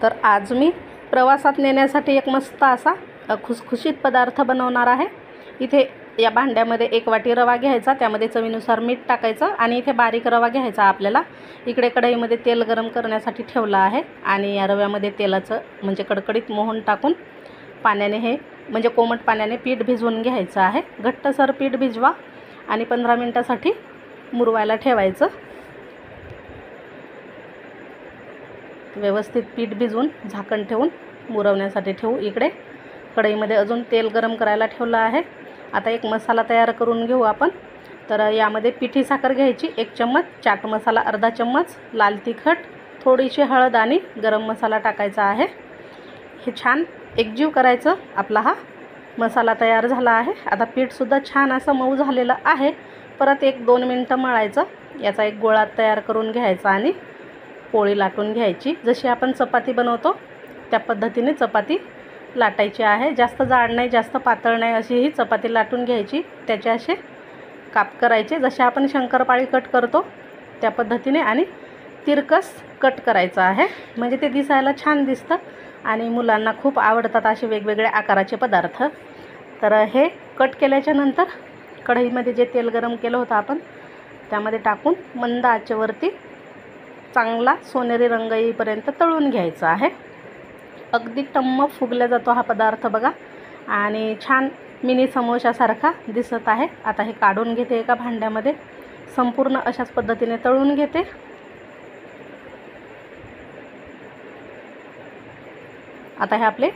तर आज मी प्रवासात नेण्यासाठी एक मस्त असा खुसखुशीत पदार्थ बनवणार आहे। इथे या भांड्यामध्ये 1 वाटी रवा घ्यायचा, त्यामध्ये चवीनुसार मीठ टाकायचं आणि इथे बारीक रवा घ्यायचा आपल्याला। इकडे कढईमध्ये तेल गरम करण्यासाठी ठेवलं आहे आणि या रव्यामध्ये तेलाचं म्हणजे कडकडीत मोहन टाकून पाण्याने हे म्हणजे कोमट पाण्याने पीठ भिजवून घ्यायचं आहे। घट्टसर पीठ भिजवा आणि 15 मिनिटासाठी मुरवायला ठेवायचं। व्यवस्थित पीठ भिजवून झाकण ठेवून मुरवण्यासाठी ठेवू। इकडे कढईमध्ये अजून तेल गरम करायला ठेवलं आहे। आता एक मसाला तयार करून घेऊ आपण। तर यामध्ये पिठी साखर घ्यायची 1 चम्मच, चाट मसाला अर्धा चम्मच, लाल तिखट, थोडीशी हळद आणि गरम मसाला टाकायचा आहे। हे छान एकजीव करायचं। आपला हा मसाला तयार झाला आहे। आता पीठ सुद्धा छान असं मऊ झालेलं आहे। परत 1-2 मिनिटं मळायचं। याचा एक गोळा तयार करून घ्यायचा आणि पोळी लाटून घ्यायची। जशी आपण चपाती बनवतो त्या पद्धतीने चपाती लाटायची आहे। जास्त जाड नाही जास्त पातळ नाही अशी ही चपाती लाटून घ्यायची। त्याचे असे काप करायचे जसे आपण शंकरपाळी कट करतो त्या पद्धतीने आणि तिरकस कट करायचं आहे, म्हणजे ते दिसायला छान दिसतं आणि मुलांना खूप आवडतात असे वेगवेगळे आकाराचे पदार्थ। तर हे कट केल्याच्या नंतर कढईमध्ये जे तेल गरम केलं होतं आपण त्यामध्ये टाकून मंद आचेवरती चांगला सोनेरी रंग येईपर्यंत तळून घ्यायचा आहे। अगदी टम्म फुगला जातो हा पदार्थ बघा आणि छान मिनी समोशासारखा दिसत आहे। आता हे काढून घेते एका भांड्यामध्ये, संपूर्ण अशाच पद्धतीने तळून घेते। आता हे आपले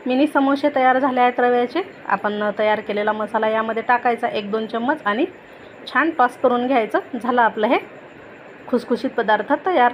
मिनी समोसे तयार झाले आहेत रव्याचे। आपण तयार केलेला मसाला यामध्ये टाकायचा 1-2 चम्मच आणि छान टॉस करून घ्यायचं। झालं आपलं हे खुसखुशीत पदार्थ तयार।